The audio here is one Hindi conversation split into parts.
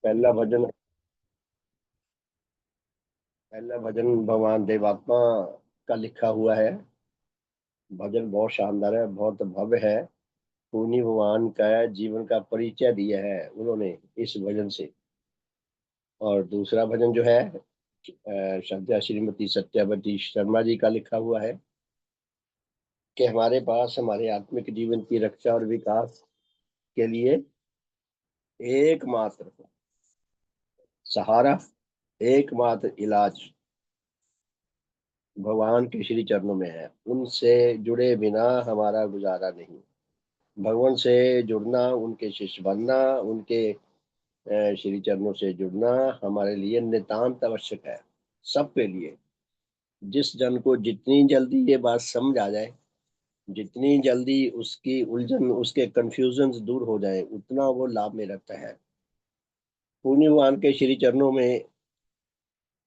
पहला भजन पहला भजन भगवान देवात्मा का लिखा हुआ है। भजन बहुत शानदार है, बहुत भव्य है। पुनि भगवान का जीवन का परिचय दिया है उन्होंने इस भजन से। और दूसरा भजन जो है श्रद्धा श्रीमती सत्यावती शर्मा जी का लिखा हुआ है कि हमारे पास हमारे आत्मिक जीवन की रक्षा और विकास के लिए एकमात्र सहारा, एकमात्र इलाज भगवान के श्री चरणों में है। उनसे जुड़े बिना हमारा गुजारा नहीं। भगवान से जुड़ना, उनके शिष्य बनना, उनके श्री चरणों से जुड़ना हमारे लिए नितांत आवश्यक है, सबके लिए। जिस जन को जितनी जल्दी ये बात समझ आ जाए, जितनी जल्दी उसकी उलझन, उसके कंफ्यूजन दूर हो जाए, उतना वो लाभ में रहता है। पुण्यवान के श्री चरणों में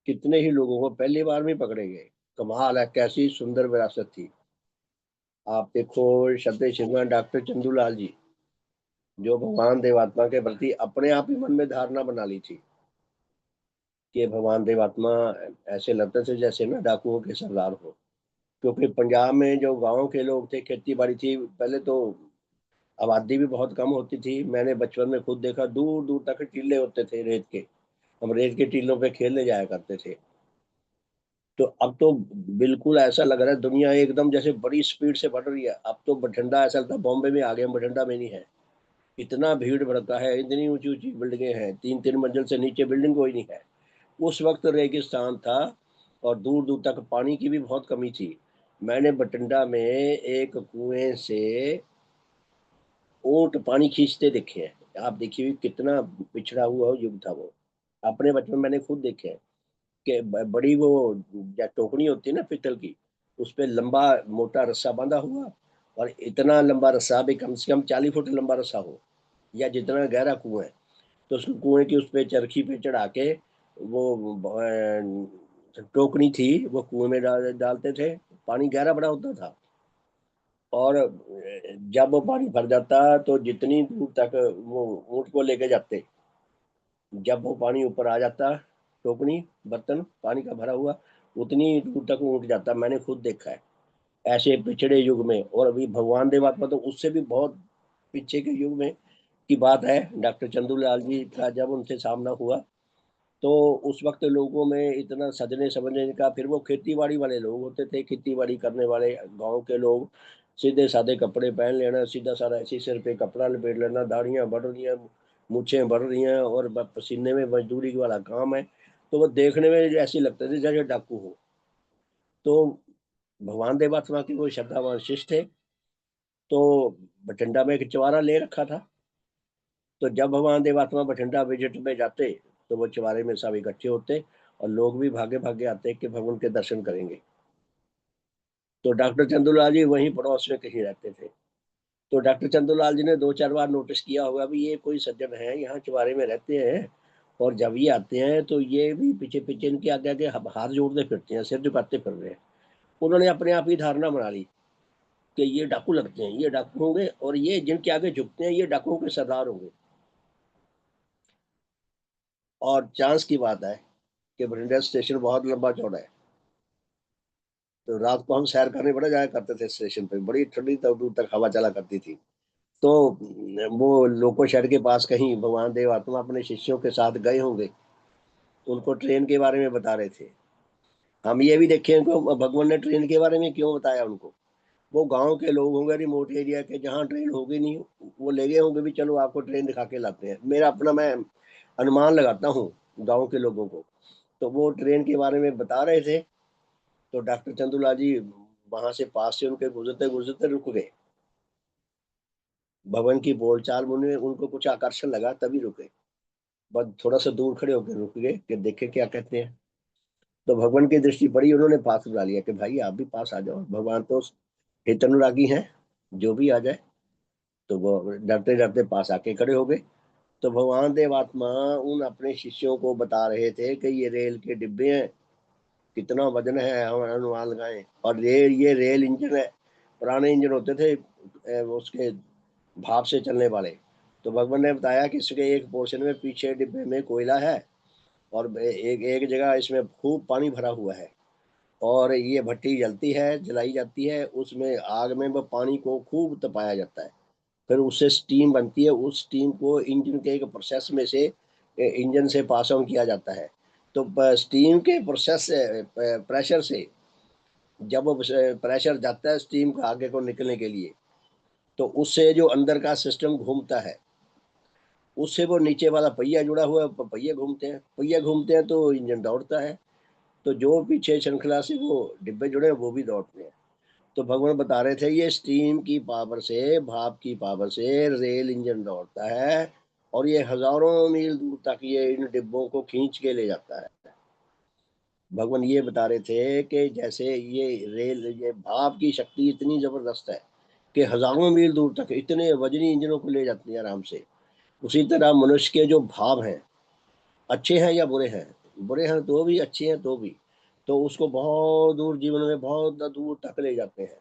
कितने ही लोगों को पहली बार में पकड़े गए। कमाल है, कैसी सुंदर विरासत थी। आप देखो, शब्द श्रीमान डॉक्टर चंदूलाल जी, जो भगवान देवात्मा के प्रति अपने आप ही मन में धारणा बना ली थी कि भगवान देवात्मा ऐसे लगते थे जैसे ना डाकुओं के सरदार हो। क्योंकि पंजाब में जो गांव के लोग थे, खेती बाड़ी थी पहले तो, आबादी भी बहुत कम होती थी। मैंने बचपन में खुद देखा, दूर दूर तक टीले होते थे रेत के। हम रेत के टीलों पे खेलने जाया करते थे। तो अब तो बिल्कुल ऐसा लग रहा है दुनिया एकदम जैसे बड़ी स्पीड से बढ़ रही है। अब तो बठिंडा ऐसा लगता है बॉम्बे में आ गए हम, बठिंडा में नहीं है। इतना भीड़ भड़का है, इतनी ऊंची ऊंची बिल्डिंगें हैं, तीन तीन मंजिल से नीचे बिल्डिंग कोई नहीं है। उस वक्त रेगिस्तान था और दूर दूर तक पानी की भी बहुत कमी थी। मैंने बठिंडा में एक कुएं से ऊंट पानी खींचते देखे हैं। आप देखिए कितना पिछड़ा हुआ युग था वो। अपने बचपन में मैंने खुद देखे हैं कि बड़ी वो या टोकनी होती है ना पित्तल की, उस पे लंबा मोटा रस्सा बंधा हुआ, और इतना लंबा रस्सा भी कम से कम 40 फुट लंबा रस्सा हो, या जितना गहरा कुआं है। तो उस कुएं की उस पे चरखी पे चढ़ा के वो टोकनी थी वो कुएं में डालते थे। पानी गहरा बड़ा होता था। और जब वो पानी भर जाता तो जितनी दूर तक वो ऊंट को लेके जाते, जब वो पानी ऊपर आ जाता, टोकनी बर्तन पानी का भरा हुआ, उतनी दूर तक ऊंट जाता। मैंने खुद देखा है ऐसे पिछड़े युग में। और अभी भगवान देवात्मा तो उससे भी बहुत पीछे के युग में की बात है। डॉक्टर चंदूलाल जी का जब उनसे सामना हुआ, तो उस वक्त लोगों में इतना सजने समझने का, फिर वो खेती बाड़ी वाले लोग होते थे, खेती बाड़ी करने वाले गांव के लोग, सीधे साधे कपड़े पहन लेना, सीधा साधा ऐसे सिर पे कपड़ा लपेट लेना, दाढ़ियां बढ़ रही हैं, मूछें बढ़ रही हैं, और पसीने में मजदूरी वाला काम है। तो वो देखने में ऐसे लगते थे जैसे डाकू हो। तो भगवान देवात्मा के कोई श्रद्धावान शिष्य थे, तो बठिंडा में एक चवारा ले रखा था। तो जब भगवान देवात्मा बठिंडा विजिट में जाते, तो वो चवारे में सब इकट्ठे होते, और लोग भी भागे भागे आते कि भगवान के दर्शन करेंगे। तो डॉक्टर चंदूलाल जी वहीं पड़ोस में कहीं रहते थे। तो डॉक्टर चंदूलाल जी ने दो चार बार नोटिस किया होगा भी ये कोई सज्जन है यहाँ चुबारे में रहते हैं, और जब ये आते हैं तो ये भी पीछे पीछे इनके आगे आगे हाथ जोड़ते फिरते हैं, सिर झुकाते फिर रहे हैं। उन्होंने अपने आप ही धारणा बना ली कि ये डाकू लगते हैं, ये डाकू होंगे, और ये जिनके आगे झुकते हैं ये डाकुओं के सरदार होंगे। और चांस की बात है कि बठिंडा स्टेशन बहुत लंबा चौड़ा है। तो रात को हम सैर करने बड़ा जाया करते थे स्टेशन पे, बड़ी ठंडी तक दूर तक हवा चला करती थी। तो वो लोको शेड के पास कहीं भगवान देव आत्मा अपने शिष्यों के साथ गए होंगे, उनको ट्रेन के बारे में बता रहे थे। हम ये भी देखे उनको, भगवान ने ट्रेन के बारे में क्यों बताया उनको। वो गांव के लोग होंगे रिमोट एरिया के, जहाँ ट्रेन होगी नहीं, वो ले गए होंगे भी चलो आपको ट्रेन दिखा के लाते हैं। मेरा अपना मैं अनुमान लगाता हूँ गांव के लोगों को। तो वो ट्रेन के बारे में बता रहे थे। तो डॉक्टर चंदूलाल जी वहां से पास से उनके गुजरते गुजरते रुक गए। भवन की बोलचाल में उनको कुछ आकर्षण लगा, तभी रुके। बस थोड़ा सा दूर खड़े होकर रुक गए कि देखे क्या कहते हैं। तो भगवान की दृष्टि पड़ी, उन्होंने पास बुला लिया कि भाई आप भी पास आ जाओ, भगवान तो हित अनुरागी हैं, जो भी आ जाए। तो वो डरते डरते पास आके खड़े हो गए। तो भगवान देव आत्मा उन अपने शिष्यों को बता रहे थे कि ये रेल के डिब्बे हैं, कितना वजन है हम अनुमान लगाएं। और ये रेल इंजन है, पुराने इंजन होते थे उसके भाप से चलने वाले। तो भगवान ने बताया कि इसके एक पोर्शन में पीछे डिब्बे में कोयला है, और एक एक जगह इसमें खूब पानी भरा हुआ है, और ये भट्टी जलती है, जलाई जाती है, उसमें आग में वो पानी को खूब तपाया जाता है, फिर उससे स्टीम बनती है। उस स्टीम को इंजन के एक प्रोसेस में से इंजन से पास ऑन किया जाता है। तो स्टीम के प्रोसेस से प्रेशर से, जब वो प्रेशर जाता है स्टीम का आगे को निकलने के लिए, तो उससे जो अंदर का सिस्टम घूमता है, उससे वो नीचे वाला पहिया जुड़ा हुआ है, पहिए घूमते हैं, पहिए घूमते हैं तो इंजन दौड़ता है। तो जो पीछे श्रृंखला से वो डिब्बे जुड़े हैं वो भी दौड़ते हैं। तो भगवान बता रहे थे ये स्टीम की पावर से, भाप की पावर से रेल इंजन दौड़ता है, और ये हजारों मील दूर तक ये इन डिब्बों को खींच के ले जाता है। भगवान ये बता रहे थे कि जैसे ये रेल, ये भाप की शक्ति इतनी जबरदस्त है कि हजारों मील दूर तक इतने वजनी इंजनों को ले जाती है आराम से। उसी तरह मनुष्य के जो भाव हैं, अच्छे हैं या बुरे हैं, बुरे हैं तो भी, अच्छे हैं तो भी, तो उसको बहुत दूर जीवन में बहुत दूर तक ले जाते हैं।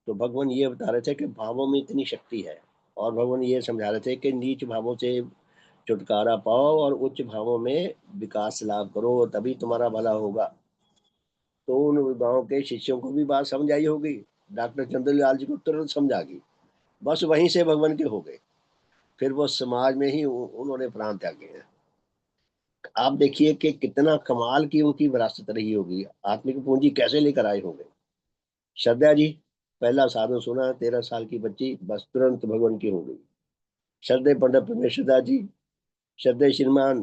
तो भगवान ये बता रहे थे कि भावों में इतनी शक्ति है, और भगवान ये समझा रहे थे कि नीच भावों से छुटकारा पाओ और उच्च भावों में विकास लाभ करो, तभी तुम्हारा भला होगा। तो उन गांव के शिष्यों को भी बात समझ आई होगी, डॉक्टर चंद्रलाल जी को तुरंत समझ आ गई। बस वहीं से भगवान के हो गए, फिर वो समाज में ही उन्होंने प्राण त्यागे हैं। आप देखिए कि कितना कमाल की उनकी विरासत रही होगी, आत्मिक पूंजी कैसे लेकर आए होंगे। श्रद्धा जी, पहला साधु सुना, 13 साल की बच्ची, बस तुरंत भगवान की हो गई। श्रद्धे पंडित परमेश्वरदास जी, श्रद्धे श्रीमान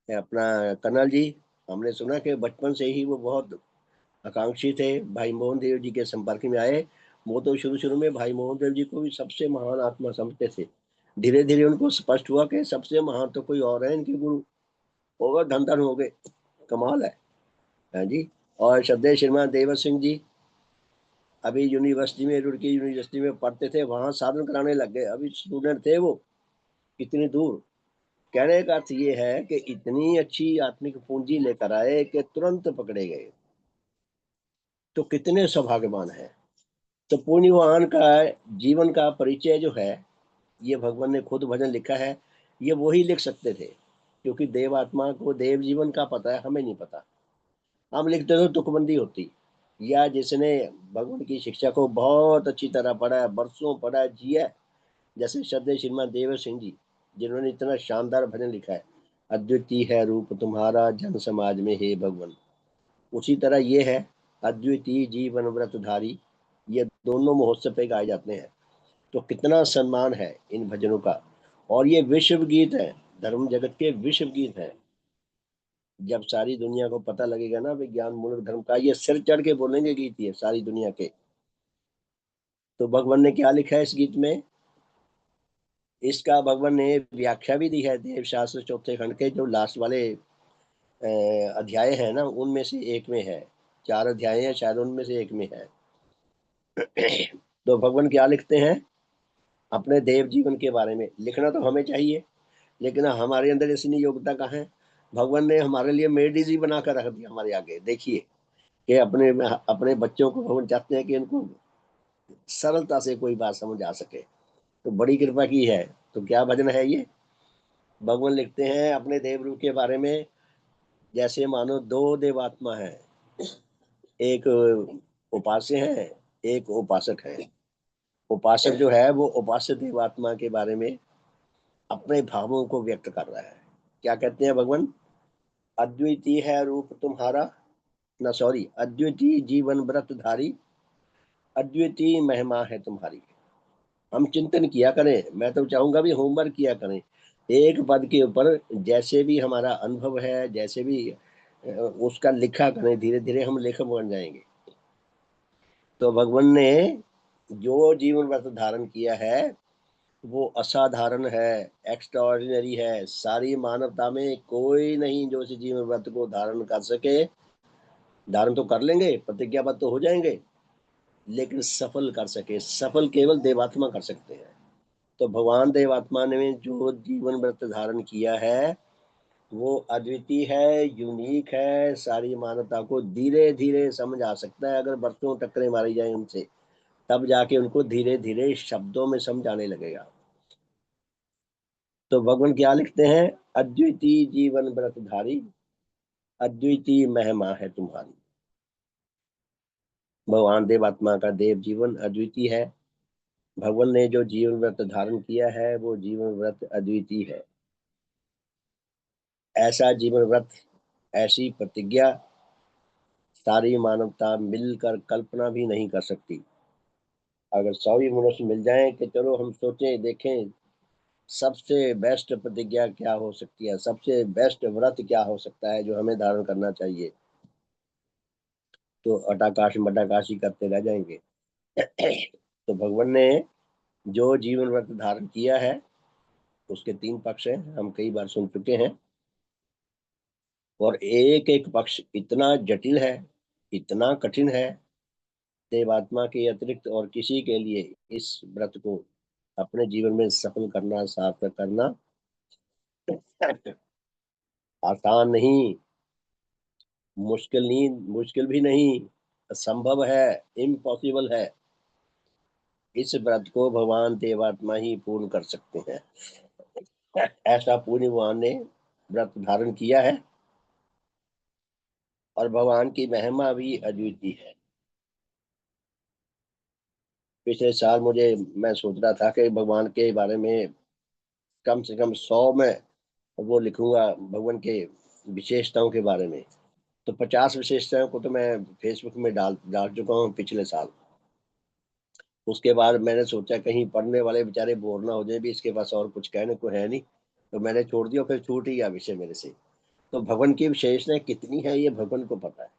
अपना कनल जी, हमने सुना कि बचपन से ही वो बहुत आकांक्षी थे, भाई मोहन देव जी के संपर्क में आए। वो तो शुरू शुरू में भाई मोहन देव जी को भी सबसे महान आत्मा समझते थे। धीरे धीरे उनको स्पष्ट हुआ कि सबसे महान तो कोई और है इनके गुरु, और धन धन हो गए। कमाल है। हाँ जी। और श्रद्धेय श्रीमान देवर सिंह जी, अभी यूनिवर्सिटी में, रुड़की यूनिवर्सिटी में पढ़ते थे, वहां साधन कराने लग गए, अभी स्टूडेंट थे वो, कितनी दूर। कहने का अर्थ ये है कि इतनी अच्छी आत्मिक पूंजी लेकर आए कि तुरंत पकड़े गए। तो कितने सौभाग्यवान है। तो पुण्यवान का जीवन का परिचय जो है, ये भगवान ने खुद भजन लिखा है, ये वो ही लिख सकते थे, क्योंकि देव आत्मा को देव जीवन का पता है, हमें नहीं पता। हम लिखते तो तुकबंदी होती, या जिसने भगवान की शिक्षा को बहुत अच्छी तरह पढ़ा है, बरसों पढ़ा है, जिया है, जैसे श्रद्धेय श्रीमान देवर सिंह जी, जिन्होंने इतना शानदार भजन लिखा है, अद्वितीय है रूप तुम्हारा जन समाज में हे भगवान। उसी तरह ये है, अद्वितीय जीवन व्रतधारी, ये दोनों महोत्सव पे गाए जाते हैं। तो कितना सम्मान है इन भजनों का। और ये विश्व गीत है, धर्म जगत के विश्व गीत है। जब सारी दुनिया को पता लगेगा ना विज्ञान मूलक धर्म का, ये सिर चढ़ के बोलेंगे गीत ये सारी दुनिया के। तो भगवान ने क्या लिखा है इस गीत में, इसका भगवान ने व्याख्या भी दी है देव शास्त्र चौथे खंड के जो लास्ट वाले अध्याय है ना, उनमें से एक में है। 4 अध्याय है शायद, उनमें से एक में है। तो भगवान क्या लिखते हैं अपने देव जीवन के बारे में, लिखना तो हमें चाहिए, लेकिन हमारे अंदर इतनी योग्यता कहाँ है। भगवान ने हमारे लिए मेडिस ही बना कर रख दिया हमारे आगे। देखिए कि अपने अपने बच्चों को भगवान चाहते हैं कि इनको सरलता से कोई बात समझ आ सके, तो बड़ी कृपा की है। तो क्या भजन है ये, भगवान लिखते हैं अपने देवरूप के बारे में, जैसे मानो दो देवात्मा है, एक उपास्य है, एक उपासक है। उपासक जो है वो उपास्य देवात्मा के बारे में अपने भावों को व्यक्त कर रहा है। क्या कहते हैं भगवान, अद्वितीय है रूप तुम्हारा, ना सॉरी, अद्वितीय जीवन व्रत धारी, अद्वितीय महिमा है तुम्हारी। हम चिंतन किया करें, मैं तो चाहूंगा भी होमवर्क किया करें एक पद के ऊपर, जैसे भी हमारा अनुभव है, जैसे भी उसका लिखा करें, धीरे धीरे हम लेखक बन जाएंगे। तो भगवान ने जो जीवन व्रत धारण किया है वो असाधारण है, एक्स्ट्राऑर्डिनरी है। सारी मानवता में कोई नहीं जो इस जीवन व्रत को धारण कर सके। धारण तो कर लेंगे, प्रतिज्ञाबद्ध तो हो जाएंगे, लेकिन सफल कर सके, सफल केवल देवात्मा कर सकते हैं। तो भगवान देवात्मा ने जो जीवन व्रत धारण किया है वो अद्वितीय है, यूनिक है, सारी मानवता को धीरे धीरे समझ आ सकता है अगर बरसों टक्करें मारी जाए उनसे, तब जाके उनको धीरे धीरे शब्दों में समझ आने लगेगा। तो भगवान क्या लिखते हैं? अद्वितीय जीवन व्रतधारी, अद्वितीय महिमा है तुम्हारी। भगवान देवात्मा का देव जीवन अद्वितीय है। भगवान ने जो जीवन व्रत धारण किया है वो जीवन व्रत अद्वितीय है। ऐसा जीवन व्रत, ऐसी प्रतिज्ञा सारी मानवता मिलकर कल्पना भी नहीं कर सकती। अगर 100 ही मनुष्य मिल जाएं कि चलो हम सोचें देखें सबसे बेस्ट प्रतिज्ञा क्या हो सकती है, सबसे बेस्ट व्रत क्या हो सकता है जो हमें धारण करना चाहिए, तो अटाकाश मटाकाश ही करते रह जाएंगे। तो भगवान ने जो जीवन व्रत धारण किया है उसके 3 पक्ष हैं, हम कई बार सुन चुके हैं। और एक एक पक्ष इतना जटिल है, इतना कठिन है, देवात्मा के अतिरिक्त और किसी के लिए इस व्रत को अपने जीवन में सफल करना, सार्थक करना आसान नहीं, मुश्किल भी नहीं, असंभव है, इम्पॉसिबल है। इस व्रत को भगवान देवात्मा ही पूर्ण कर सकते हैं। ऐसा पूर्ण भगवान ने व्रत धारण किया है और भगवान की महिमा भी अद्वितीय है। पिछले साल मैं सोच रहा था कि भगवान के बारे में कम से कम 100 में वो लिखूंगा, भगवान के विशेषताओं के बारे में। तो 50 विशेषताओं को तो मैं फेसबुक में डाल डाल चुका हूँ पिछले साल। उसके बाद मैंने सोचा कहीं पढ़ने वाले बेचारे बोर ना हो जाए, भी इसके पास और कुछ कहने को है नहीं, तो मैंने छोड़ दिया, फिर छूट ही गया विषय मेरे से। तो भगवान की विशेषताएं कितनी है ये भगवान को पता है।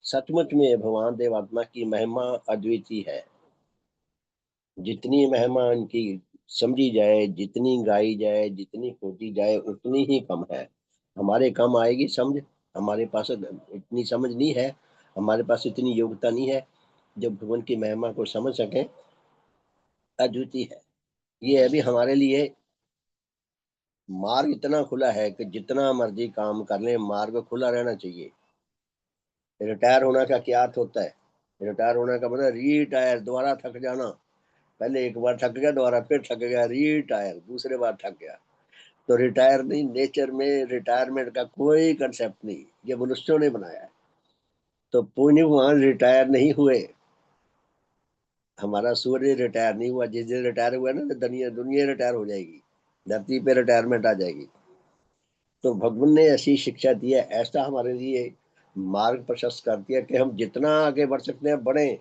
सचमुच में भगवान देवात्मा की महिमा अद्वितीय है। जितनी महिमा इनकी समझी जाए, जितनी गाई जाए, जितनी खोजी जाए उतनी ही कम है। हमारे कम आएगी समझ, हमारे पास इतनी समझ नहीं है, हमारे पास इतनी योग्यता नहीं है जब भगवान की महिमा को समझ सकें। अद्वितीय है ये। अभी हमारे लिए मार्ग इतना खुला है कि जितना मर्जी काम कर लें, मार्ग खुला रहना चाहिए। रिटायर होने का क्या अर्थ होता है? रिटायर होने का मतलब रिटायर, दोबारा थक जाना। पहले एक बार थक गया, दोबारा फिर थक गया, रिटायर, दूसरे बार थक गया। तो रिटायर नहीं, नेचर में रिटायरमेंट का कोई कंसेप्ट नहीं, ये मनुष्यों ने बनाया है। तो पुण्य भगवान रिटायर नहीं हुए, हमारा सूर्य रिटायर नहीं हुआ। जिस दिन रिटायर हुआ ना, तो दुनिया दुनिया रिटायर हो जाएगी, धरती पे रिटायरमेंट आ जाएगी। तो भगवान ने ऐसी शिक्षा दी है, ऐसा हमारे लिए मार्ग प्रशस्त कर दिया कि हम जितना आगे बढ़ सकते हैं बढ़े।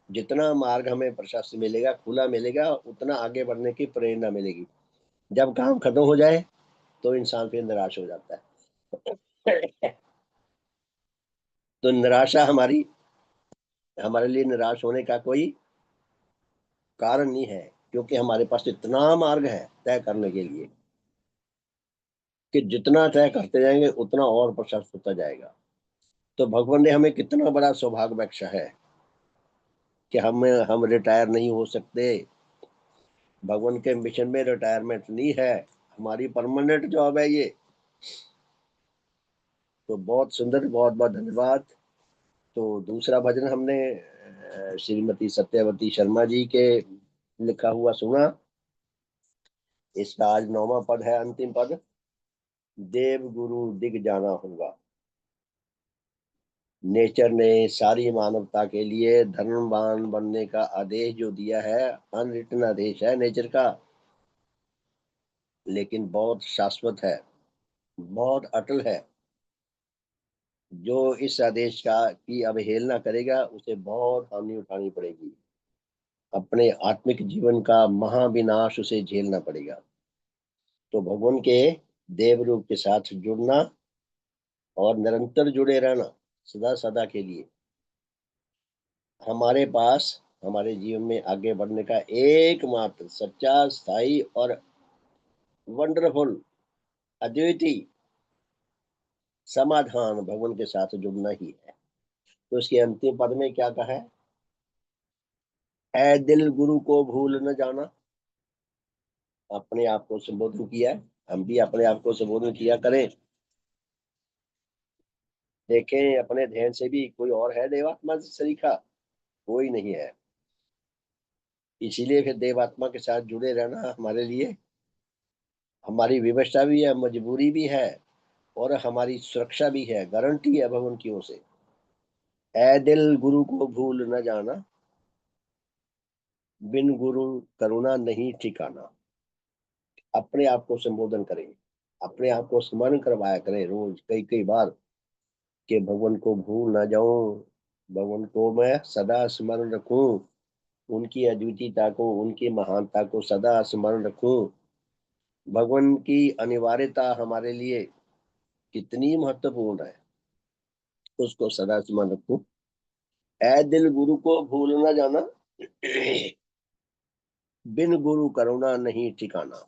जितना मार्ग हमें प्रशस्त मिलेगा, खुला मिलेगा, उतना आगे बढ़ने की प्रेरणा मिलेगी। जब काम खत्म हो जाए तो इंसान फिर निराश हो जाता है। तो निराशा हमारे लिए निराश होने का कोई कारण नहीं है, क्योंकि हमारे पास इतना मार्ग है तय करने के लिए कि जितना तय करते जाएंगे उतना और प्रशस्त होता जाएगा। तो भगवान ने हमें कितना बड़ा सौभाग्य बख्शा है कि हम रिटायर नहीं हो सकते। भगवान के मिशन में रिटायरमेंट नहीं है, हमारी परमानेंट जॉब है ये। तो बहुत सुंदर, बहुत बहुत धन्यवाद। तो दूसरा भजन हमने श्रीमती सत्यवती शर्मा जी के लिखा हुआ सुना। इसका आज 9वां पद है, अंतिम पद। देव गुरु दिग जाना होगा। नेचर ने सारी मानवता के लिए धर्मवान बनने का आदेश जो दिया है, अनरिटन आदेश है नेचर का, लेकिन बहुत शाश्वत है, बहुत अटल है। जो इस आदेश का की अवहेलना करेगा उसे बहुत हानि उठानी पड़ेगी, अपने आत्मिक जीवन का महाविनाश उसे झेलना पड़ेगा। तो भगवान के देव रूप के साथ जुड़ना और निरंतर जुड़े रहना, सदा सदा के लिए, हमारे पास हमारे जीवन में आगे बढ़ने का एकमात्र सच्चा, स्थायी और वंडरफुल, अद्वितीय समाधान भगवान के साथ जुड़ना ही है। तो इसके अंतिम पद में क्या कहा है? ऐ दिल गुरु को भूल न जाना। अपने आप को संबोधन किया है, हम भी अपने आप को संबोधन किया करें। देखें अपने ध्यान से भी कोई और है देवात्मा से सरीखा, कोई नहीं है। इसीलिए फिर देवात्मा के साथ जुड़े रहना हमारे लिए हमारी विवशता भी है, मजबूरी भी है, और हमारी सुरक्षा भी है, गारंटी है भगवान की ओर से। ए दिल गुरु को भूल न जाना, बिन गुरु करुणा नहीं ठिकाना। अपने आप को संबोधन करें, अपने आप को स्मरण करवाया करें रोज कई कई बार, कि भगवान को भूल ना जाऊं, भगवान को मैं सदा स्मरण रखूं, उनकी अद्वितीयता को, उनकी महानता को सदा स्मरण रखूं। भगवान की अनिवार्यता हमारे लिए कितनी महत्वपूर्ण है, उसको सदा स्मरण रखूं। ए दिल गुरु को भूल ना जाना, बिन गुरु करुणा नहीं ठिकाना।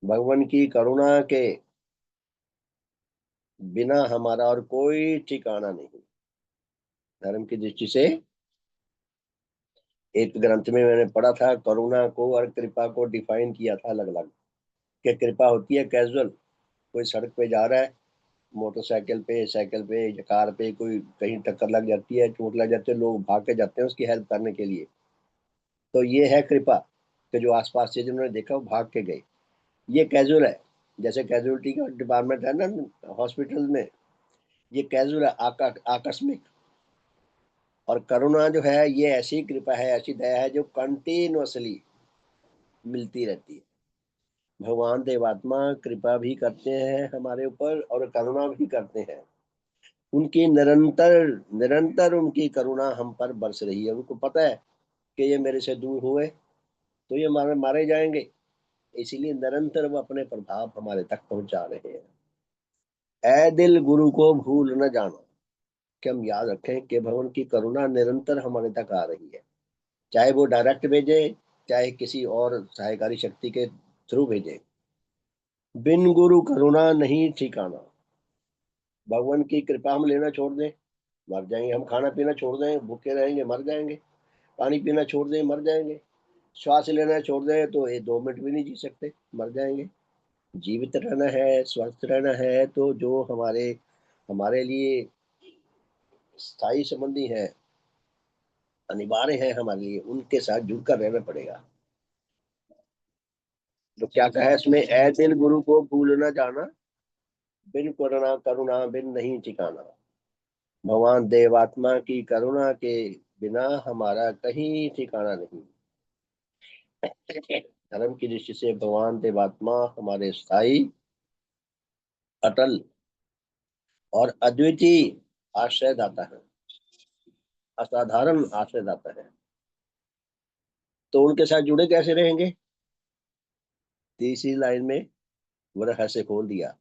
भगवान की करुणा के बिना हमारा और कोई ठिकाना नहीं। धर्म की दृष्टि से एक ग्रंथ में मैंने पढ़ा था, करुणा को और कृपा को डिफाइन किया था अलग अलग। कि कृपा होती है कैजुअल, कोई सड़क पे जा रहा है, मोटरसाइकिल पे, साइकिल पे या कार पे, कोई कहीं टक्कर लग जाती है, चोट लग जाती है, लोग भाग के जाते हैं उसकी हेल्प करने के लिए। तो ये है कृपा, कि जो आसपास से जिन्होंने देखा वो भाग के गए। ये कैजुअल है, जैसे कैजुअलिटी का डिपार्टमेंट है ना हॉस्पिटल में, ये कैजुअल है, आकस्मिक। और करुणा जो है ये ऐसी कृपा है, ऐसी दया है जो कंटिन्यूअसली मिलती रहती है। भगवान देवात्मा कृपा भी करते हैं हमारे ऊपर और करुणा भी करते हैं। उनकी निरंतर निरंतर उनकी करुणा हम पर बरस रही है। उनको पता है कि ये मेरे से दूर हुए तो ये मारे मारे जाएंगे, इसीलिए निरंतर वो अपने प्रभाव हमारे तक पहुंचा रहे हैं। ए दिल गुरु को भूल न जाना, कि हम याद रखें कि भगवान की करुणा निरंतर हमारे तक आ रही है, चाहे वो डायरेक्ट भेजे, चाहे किसी और सहायकारी शक्ति के थ्रू भेजे। बिन गुरु करुणा नहीं ठिकाना। भगवान की कृपा हम लेना छोड़ दें, मर जाएंगे। हम खाना पीना छोड़ दें, भूखे रहेंगे, मर जाएंगे। पानी पीना छोड़ दें, मर जाएंगे। श्वास लेना छोड़ दें तो ये 2 मिनट भी नहीं जी सकते, मर जाएंगे। जीवित रहना है, स्वस्थ रहना है, तो जो हमारे हमारे लिए स्थायी संबंधी है, अनिवार्य है हमारे लिए, उनके साथ जुड़कर रहना पड़ेगा। तो क्या कहा है इसमें, ए दिल गुरु को भूल न जाना, बिन करुणा करुणा बिन नहीं ठिकाना। भगवान देवात्मा की करुणा के बिना हमारा कहीं ठिकाना नहीं। धर्म की दृष्टि से भगवान देवात्मा हमारे स्थायी, अटल और अद्वितीय आश्रयदाता है, असाधारण आश्रयदाता है। तो उनके साथ जुड़े कैसे रहेंगे? तीसरी लाइन में वो रहस्य खोल दिया,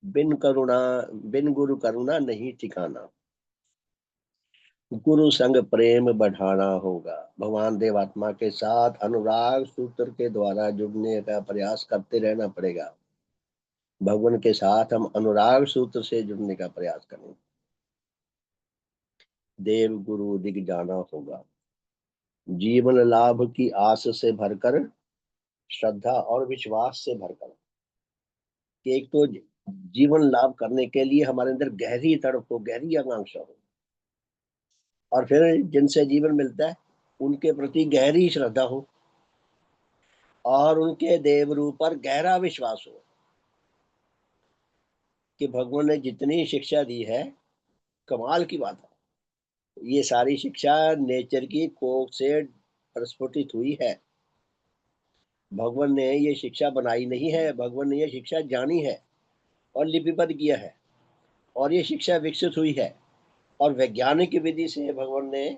बिन करुणा, बिन गुरु करुणा नहीं ठिकाना। गुरु संग प्रेम बढ़ाना होगा। भगवान देवात्मा के साथ अनुराग सूत्र के द्वारा जुड़ने का प्रयास करते रहना पड़ेगा। भगवान के साथ हम अनुराग सूत्र से जुड़ने का प्रयास करें। देव गुरु दिग जाना होगा। जीवन लाभ की आस से भरकर, श्रद्धा और विश्वास से भरकर। कि एक तो जीवन लाभ करने के लिए हमारे अंदर गहरी तड़प हो, गहरी आकांक्षा हो, और फिर जिनसे जीवन मिलता है उनके प्रति गहरी श्रद्धा हो, और उनके देव रूप पर गहरा विश्वास हो कि भगवान ने जितनी शिक्षा दी है, कमाल की बात है। ये सारी शिक्षा नेचर की कोख से प्रस्फुटित हुई है। भगवान ने ये शिक्षा बनाई नहीं है, भगवान ने ये शिक्षा जानी है और लिपिबद्ध किया है, और ये शिक्षा विकसित हुई है। और वैज्ञानिक विधि से भगवान ने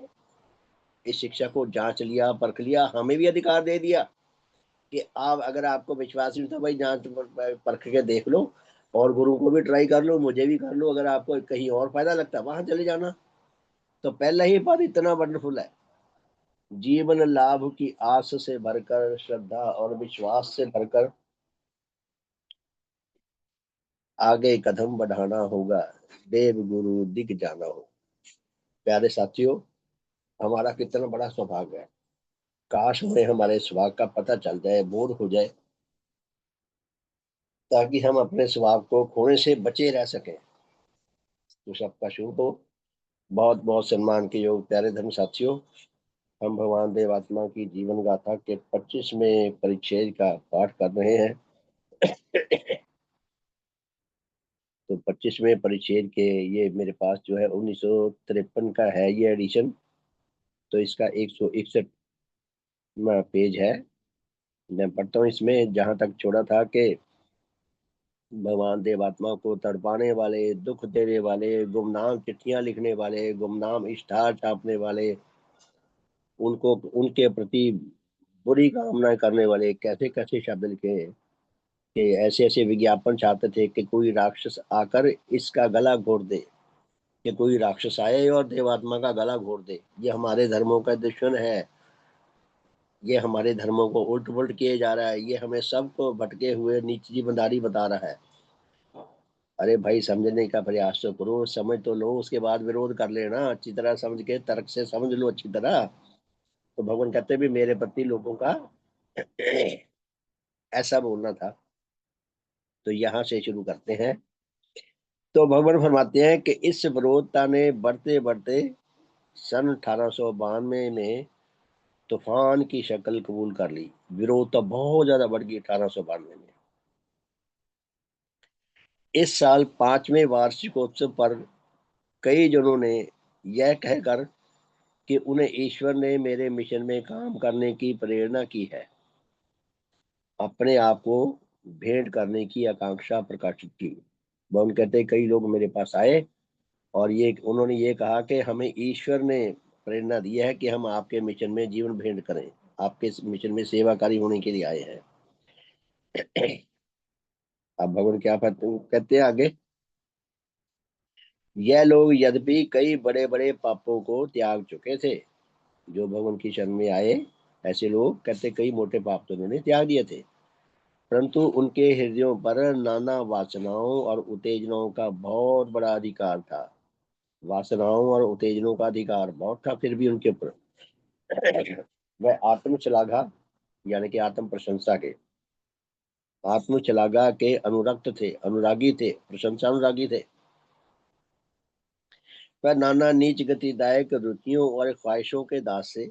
इस शिक्षा को जांच लिया, परख लिया, हमें भी अधिकार दे दिया कि आप, अगर आपको विश्वास नहीं था भाई, जांच परख के देख लो, और गुरु को भी ट्राई कर लो, मुझे भी कर लो, अगर आपको कहीं और फायदा लगता है वहां चले जाना। तो पहला ही पद इतना वंडरफुल है, जीवन लाभ की आस से भरकर, श्रद्धा और विश्वास से भरकर आगे कदम बढ़ाना होगा, देव गुरु दिख जाना हो। प्यारे साथियों, हमारा कितना बड़ा सौभाग्य है। काश हमें हमारे स्वभाव का पता चल जाए, बोध हो जाए, ताकि हम अपने स्वभाव को खोने से बचे रह सकें। तो सबका शुभ हो। बहुत बहुत सम्मान के योग प्यारे धर्म साथियों, हम भगवान देवात्मा की जीवन गाथा के 25वें परिच्छेद का पाठ कर रहे हैं। तो 25वें परिच्छेद के ये मेरे पास जो है 1953 का है ये एडिशन। तो इसका 161 पेज है। मैं पढ़ता हूँ इसमें जहां तक छोड़ा था कि भगवान देवात्मा को तड़पाने वाले, दुख देने वाले, गुमनाम चिट्ठियां लिखने वाले, गुमनाम इश्तहार छापने वाले, उनको उनके प्रति बुरी कामना करने वाले कैसे कैसे शब्द लिखे हैं कि ऐसे ऐसे विज्ञापन छापते थे कि कोई राक्षस आकर इसका गला घोट दे, कि कोई राक्षस आए और देवात्मा का गला घोट दे। ये हमारे धर्मों का दुश्मन है, ये हमारे धर्मों को उल्ट पुल्ट किए जा रहा है, ये हमें सबको भटके हुए नीच जीवनदारी बता रहा है। अरे भाई, समझने का प्रयास तो करो, समझ तो लो, उसके बाद विरोध कर लेना अच्छी तरह समझ के, तर्क से समझ लो अच्छी तरह। तो भगवान कहते भी मेरे प्रति लोगों का ऐसा बोलना था। तो यहाँ से शुरू करते हैं। तो भगवान फरमाते हैं कि इस विरोधता ने बढ़ते बढ़ते सन 1892 में तूफान की शक्ल कबूल कर ली। विरोधता बहुत ज्यादा बढ़ गई 1892 में। इस साल 5वें वार्षिकोत्सव पर कई जनों ने यह कहकर कि उन्हें ईश्वर ने मेरे मिशन में काम करने की प्रेरणा की है, अपने आप को भेंट करने की आकांक्षा प्रकाशित की। वह कहते कई लोग मेरे पास आए और ये उन्होंने ये कहा कि हमें ईश्वर ने प्रेरणा दी है कि हम आपके मिशन में जीवन भेंट करें, आपके इस मिशन में सेवाकारी होने के लिए आए हैं। अब भगवान क्या कहते हैं आगे। यह लोग यद्यपि कई बड़े बड़े पापों को त्याग चुके थे, जो भगवान की शरण में आए, ऐसे लोग कहते कई मोटे पाप तो उन्होंने त्याग दिए थे, परंतु उनके हृदयों पर नाना वासनाओं और उत्तेजनाओं का बहुत बड़ा अधिकार था। वासनाओं और उत्तेजनाओं का अधिकार बहुत था, फिर भी उनके ऊपर वह आत्म श्लाघा यानी कि आत्म प्रशंसा के, आत्म श्लाघा के अनुरक्त थे, अनुरागी थे, प्रशंसा अनुरागी थे। वह नाना नीच गतिदायक रुचियों और ख्वाहिशों के दास से,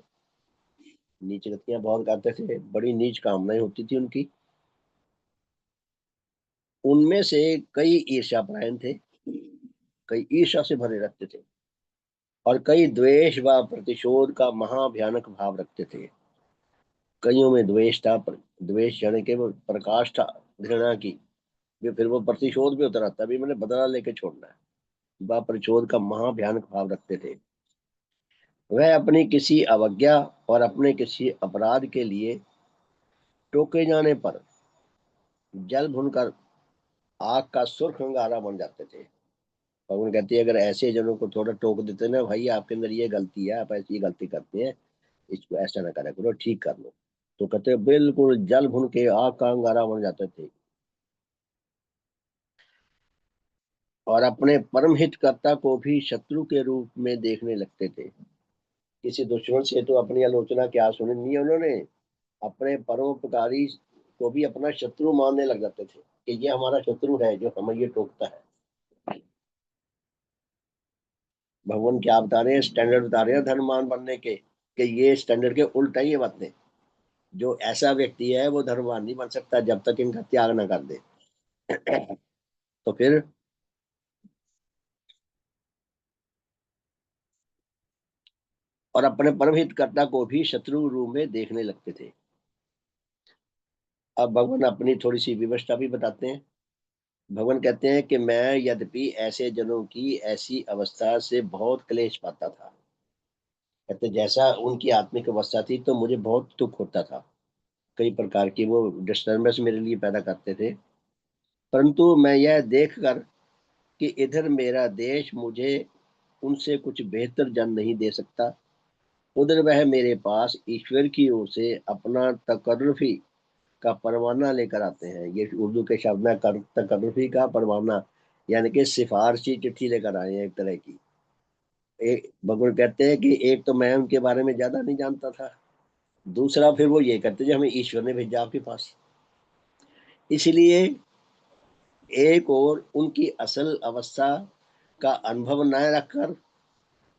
नीच गतियां बहुत करते थे, बड़ी नीच कामनाएं होती थी उनकी। उनमें से कई ईर्ष्यापरायण थे, कई ईर्ष्या से भरे रहते थे, और कई द्वेष व प्रतिशोध का महाभयानक भाव रखते थे। कईयों में द्वेष था, द्वेष यानी कि वो प्रकाश था घृणा की। फिर वो प्रतिशोध भी उतर आता, अभी मैंने बदला लेके छोड़ना है। वह प्रतिशोध का महाभयानक भाव रखते थे। वह अपनी किसी अवज्ञा और अपने किसी अपराध के लिए टोके जाने पर जल भुनकर आग का सुर्ख अंगारा बन जाते थे। और उन कहती है अगर ऐसे जनों को थोड़ा टोक देते ना, भाई आपके अंदर ये गलती है, आप ऐसी गलती करते हैं, इसको ऐसा ना करा करो, ठीक कर लो, तो कहते बिल्कुल जल भुन के आग का अंगारा बन जाते थे। और अपने परम हितकर्ता को भी शत्रु के रूप में देखने लगते थे। किसी दुश्मन से तो अपनी आलोचना क्या सुननी है उन्होंने, अपने परोपकारी को भी अपना शत्रु मानने लग जाते थे कि ये हमारा शत्रु है जो हमें ये टोकता है। भगवान क्या बता रहे हैं, स्टैंडर्ड बता रहे हैं धर्मवान बनने के, कि ये स्टैंडर्ड के उल्टा ही ये बातें। जो ऐसा व्यक्ति है वो धर्मवान नहीं बन सकता जब तक इनका त्याग ना कर दे। तो फिर, और अपने परमहितकर्ता को भी शत्रु रूप में देखने लगते थे। अब भगवान अपनी थोड़ी सी विवशता भी बताते हैं। भगवान कहते हैं कि मैं यद्यपि ऐसे जनों की ऐसी अवस्था से बहुत क्लेश पाता था, कहते जैसा उनकी आत्मिक अवस्था थी तो मुझे बहुत दुख होता था, कई प्रकार की वो डिस्टर्बेंस मेरे लिए पैदा करते थे। परंतु मैं यह देखकर कि इधर मेरा देश मुझे उनसे कुछ बेहतर जन नहीं दे सकता, उधर वह मेरे पास ईश्वर की ओर से अपना तकर्रुफी का परवाना लेकर आते हैं। ये उर्दू के शब्द में तकर्रुफी का परवाना यानी कि सिफारशी चिट्ठी लेकर आए हैं एक तरह की। एक भगवान कहते हैं कि एक तो मैं उनके बारे में ज्यादा नहीं जानता था, दूसरा फिर वो ये कहते हैं हमें ईश्वर ने भेजा आपके पास। इसलिए एक और उनकी असल अवस्था का अनुभव न रखकर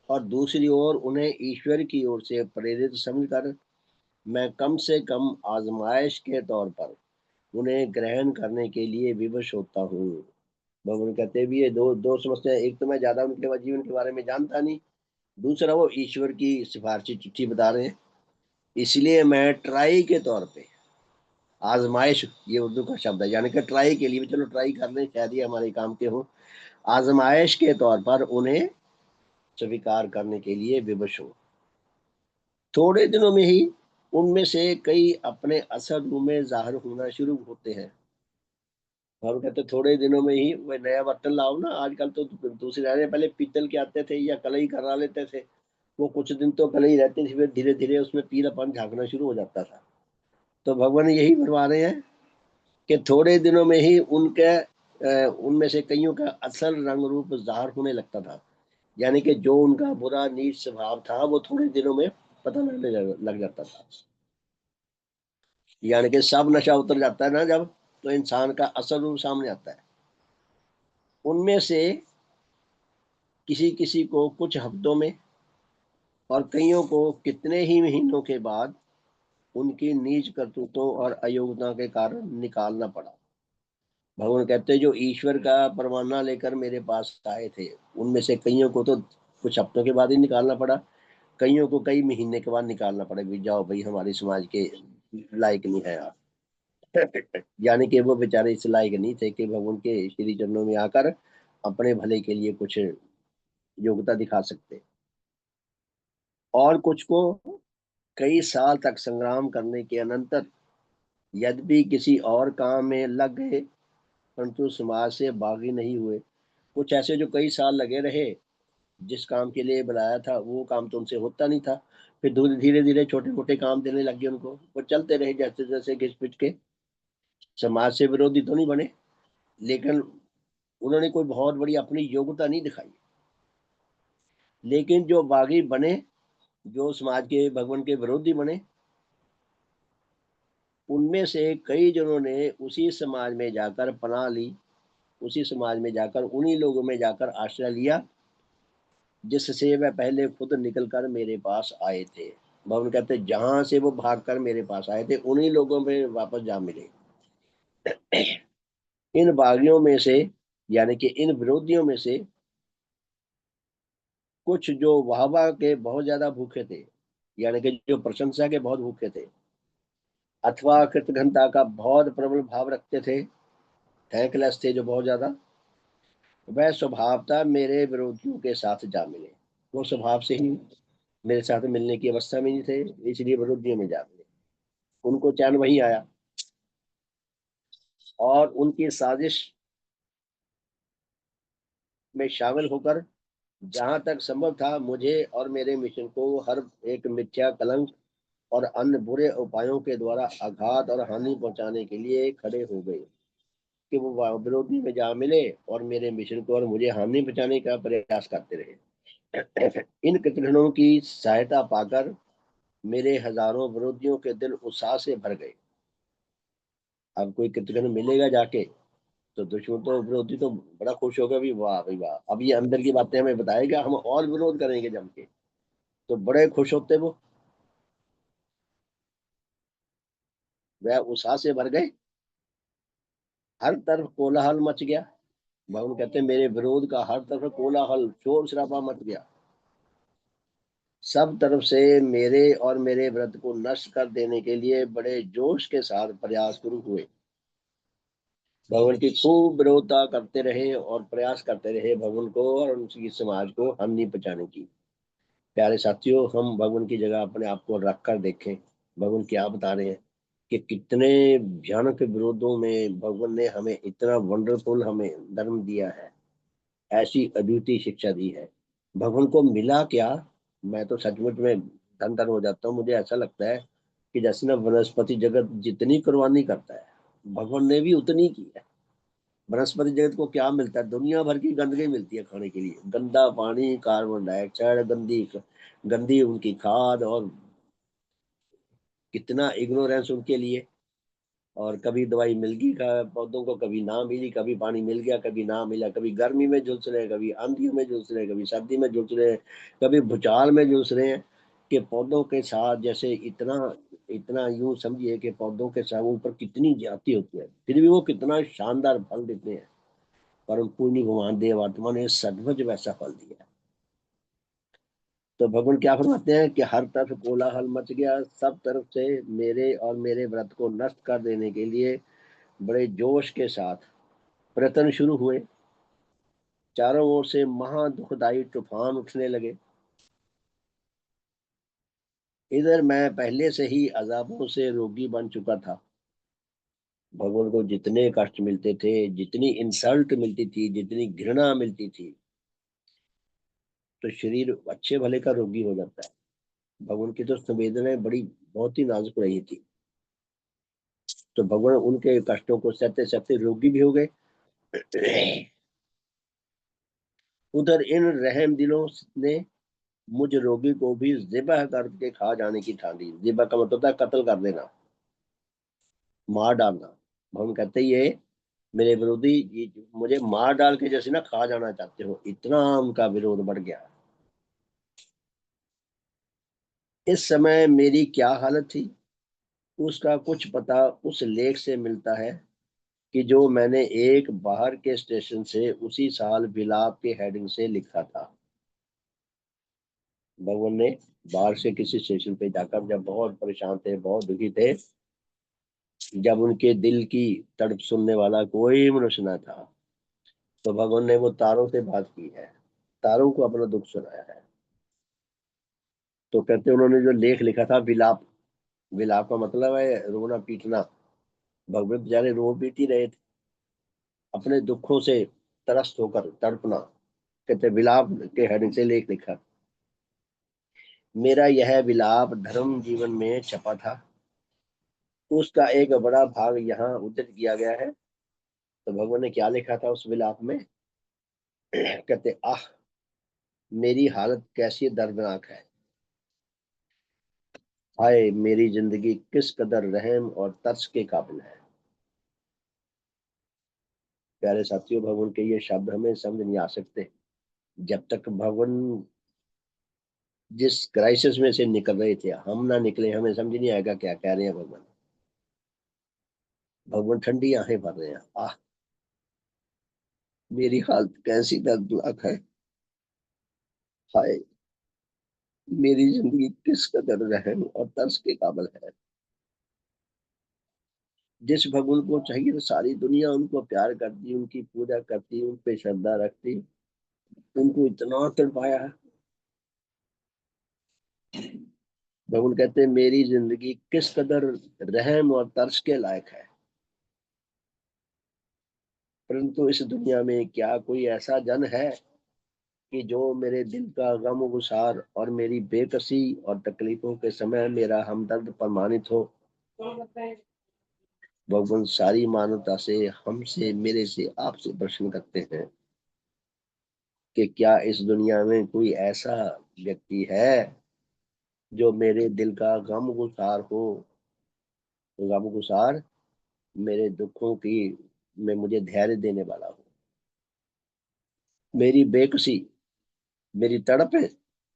और दूसरी ओर उन्हें ईश्वर की ओर से प्रेरित समझकर मैं कम से कम आजमाइश के तौर पर उन्हें ग्रहण करने के लिए विवश होता हूँ। भगवान कहते भी ये दो दो समस्या, एक तो मैं ज्यादा उनके जीवन के बारे में जानता नहीं, दूसरा वो ईश्वर की सिफारशी चिट्ठी बता रहे हैं, इसलिए मैं ट्राई के तौर पे, आजमाइश ये उर्दू का शब्द है, यानी कि ट्राई के लिए भी चलो ट्राई कर लें, शायद ये हमारे काम के हो, आजमाइश के तौर पर उन्हें स्वीकार करने के लिए विवश हूँ। थोड़े दिनों में ही उनमें से कई अपने असल रूप में जाहिर होना शुरू होते हैं। हम कहते थोड़े दिनों में ही वो नया बर्तन लाओ ना, आजकल तो दूसरे रहने, पहले पीतल के आते थे या कलई करा लेते थे, वो कुछ दिन तो कलई रहती थी, फिर धीरे धीरे उसमें पीलापन झांकना शुरू हो जाता था। तो भगवान यही फरमा रहे हैं कि थोड़े दिनों में ही उनमें से कईयों का असल रंग रूप जाहिर होने लगता था, यानी कि जो उनका बुरा नीच स्वभाव था वो थोड़े दिनों में पता लगने लग जाता था। यानी कि सब नशा उतर जाता है ना जब, तो इंसान का असल रूप सामने आता है। उनमें से किसी किसी को कुछ हफ्तों में और कईयों को कितने ही महीनों के बाद उनकी नीच करतूतों और अयोग्यता के कारण निकालना पड़ा। भगवान कहते हैं जो ईश्वर का परवाना लेकर मेरे पास आए थे, उनमें से कईयों को तो कुछ हफ्तों के बाद ही निकालना पड़ा, कईयों को कई महीने के बाद निकालना पड़ा, भी जाओ भाई हमारे समाज के लायक नहीं है आप। यानी कि वो बेचारे इस लायक नहीं थे कि भगवान के श्री चरणों में आकर अपने भले के लिए कुछ योग्यता दिखा सकते। और कुछ को कई साल तक संग्राम करने के अनंतर यद्यपि किसी और काम में लग गए, परंतु समाज से बागी नहीं हुए। कुछ ऐसे जो कई साल लगे रहे, जिस काम के लिए बुलाया था वो काम तो उनसे होता नहीं था, फिर धीरे धीरे छोटे मोटे काम देने लग गए उनको, वो चलते रहे जैसे जैसे घिस पिट के। समाज से विरोधी तो नहीं बने, लेकिन उन्होंने कोई बहुत बड़ी अपनी योग्यता नहीं दिखाई। लेकिन जो बागी बने, जो समाज के भगवान के विरोधी बने, उनमें से कई जनों ने उसी समाज में जाकर पनाह ली, उसी समाज में जाकर उन्हीं लोगों में जाकर आश्रय लिया जिससे वह पहले खुद निकलकर मेरे पास आए थे। भवन कहते जहां से वो भागकर मेरे पास आए थे उन्हीं लोगों में वापस जा मिले। इन बागियों में से, यानी कि इन विरोधियों में से कुछ जो वाहवा के बहुत ज्यादा भूखे थे, यानी कि जो प्रशंसा के बहुत भूखे थे, अथवा कृतघ्नता का बहुत प्रबल भाव रखते थे, थैंकलेस थे जो बहुत ज्यादा, वह स्वभावतः मेरे विरोधियों के साथ जा मिले। वो स्वभाव से ही मेरे साथ मिलने की अवस्था में नहीं थे, इसलिए विरोधियों में जा मिले। उनको चैन वही आया, और उनकी साजिश में शामिल होकर जहां तक संभव था मुझे और मेरे मिशन को हर एक मिथ्या कलंक और अन्य बुरे उपायों के द्वारा आघात और हानि पहुंचाने के लिए खड़े हो गए, कि वो विरोधी में जा मिले और मेरे मिशन को और मुझे हानि पहुंचाने का प्रयास करते रहे। इन कृतघ्नों की सहायता पाकर मेरे हजारों विरोधियों के दिल उत्साह से भर गए। अब कोई कृतघ्न मिलेगा जाके तो दुश्मन तो विरोधी तो बड़ा खुश होगा, भी वाह भाई वाह, अब ये अंदर की बातें हमें बताएगा, हम और विरोध करेंगे जम के। तो बड़े खुश होते वो, वह उत्साह से भर गए। हर तरफ कोलाहल मच गया। भगवान कहते हैं मेरे विरोध का हर तरफ कोलाहल शोर शराबा मच गया। सब तरफ से मेरे और मेरे व्रत को नष्ट कर देने के लिए बड़े जोश के साथ प्रयास शुरू हुए। भगवान की खूब विरोधता करते रहे और प्रयास करते रहे भगवान को और उनकी समाज को हानि पहुंचाने की। प्यारे साथियों, हम भगवान की जगह अपने आप को रख कर देखें, भगवान क्या बता रहे हैं कि कितने भयानक विरोधों में भगवान ने हमें इतना वंडरफुल हमें धर्म दिया है, ऐसी अद्वितीय शिक्षा दी है। भगवान को मिला क्या? मैं तो सचमुच में धन धन हो जाता हूँ। मुझे ऐसा लगता है कि जैसे ना वनस्पति जगत जितनी कुर्बानी करता है, भगवान ने भी उतनी की है। वनस्पति जगत को क्या मिलता है? दुनिया भर की गंदगी मिलती है खाने के लिए, गंदा पानी, कार्बन डाइऑक्साइड, गंदी गंदी उनकी खाद, और कितना इग्नोरेंस उनके लिए। और कभी दवाई मिल गई पौधों को, कभी ना मिली, कभी पानी मिल गया, कभी ना मिला, कभी गर्मी में झुलस रहे, कभी आंधियों में झुलस रहे, कभी सर्दी में झुलस रहे, कभी भूचाल में झुलस रहे हैं। कि पौधों के साथ जैसे इतना इतना यूं समझिए कि पौधों के साथ ऊपर कितनी ज्यादती होती है, फिर भी वो कितना शानदार फल देते हैं। परम पूज्य भगवान देव आत्मा ने सचमुच वैसा फल दिया। तो भगवान क्या फरमाते हैं कि हर तरफ कोलाहल मच गया, सब तरफ से मेरे और मेरे व्रत को नष्ट कर देने के लिए बड़े जोश के साथ प्रयत्न शुरू हुए। चारों ओर से महा दुखदाई तूफान उठने लगे। इधर मैं पहले से ही अजाबों से रोगी बन चुका था। भगवान को जितने कष्ट मिलते थे, जितनी इंसल्ट मिलती थी, जितनी घृणा मिलती थी, तो शरीर अच्छे भले का रोगी हो जाता है। भगवान की तो संवेदनाएं बड़ी बहुत ही नाजुक रही थी। तो भगवान उनके कष्टों को सहते सहते रोगी भी हो गए। उधर इन रहम दिलों ने मुझ रोगी को भी ज़िबह करके खा जाने की ठानी। ज़िबह का मतलब होता है कत्ल कर देना, मार डालना। हम कहते ही ये मेरे विरोधी मुझे मार डाल के जैसे ना खा जाना चाहते हो, इतना उनका विरोध बढ़ गया। इस समय मेरी क्या हालत थी उसका कुछ पता उस लेख से मिलता है कि जो मैंने एक बाहर के स्टेशन से उसी साल विलाप के हेडिंग से लिखा था। भगवान ने बाहर से किसी स्टेशन पे जाकर जब बहुत परेशान थे, बहुत दुखी थे, जब उनके दिल की तड़प सुनने वाला कोई मनुष्य न था, तो भगवान ने वो तारों से बात की है, तारों को अपना दुख सुनाया है। तो कहते उन्होंने जो लेख लिखा था विलाप, विलाप का मतलब है रोना पीटना। भगवान बेचारे रो पीट ही रहे थे, अपने दुखों से त्रस्त होकर तड़पना। कहते विलाप के हेडिंग से लेख लिखा। मेरा यह विलाप धर्म जीवन में छपा था, उसका एक बड़ा भाग यहाँ उद्धृत किया गया है। तो भगवान ने क्या लिखा था उस विलाप में? कहते आह, मेरी हालत कैसी दर्दनाक है। हाय, मेरी जिंदगी किस कदर रहम और तरस के काबिल है। प्यारे साथियों, भगवान के ये शब्द हमें समझ नहीं आ सकते जब तक भगवान जिस क्राइसिस में से निकल रहे थे हम ना निकले, हमें समझ नहीं आएगा क्या कह रहे हैं भगवान। भगवान ठंडी आंखें भर रहे हैं। आह, मेरी हालत कैसी दर्दनाक है। हाय, मेरी जिंदगी किस कदर रहम और तरस के काबिल है। जिस भगवान को चाहिए तो सारी दुनिया उनको प्यार करती, उनकी पूजा करती, उन पे श्रद्धा रखती, उनको इतना तड़पाया है। भगवान कहते हैं मेरी जिंदगी किस कदर रहम और तरस के लायक है। परंतु इस दुनिया में क्या कोई ऐसा जन है कि जो मेरे दिल का गम गुसार और मेरी बेकसी और तकलीफों के समय मेरा हमदर्द प्रमाणित हो। भगवान सारी मानवता से, हमसे, मेरे से, आपसे प्रश्न करते हैं कि क्या इस दुनिया में कोई ऐसा व्यक्ति है जो मेरे दिल का गम गुसार हो, गम गुसार, मेरे दुखों की में मुझे धैर्य देने वाला हो। मेरी बेकसी, मेरी तड़प है,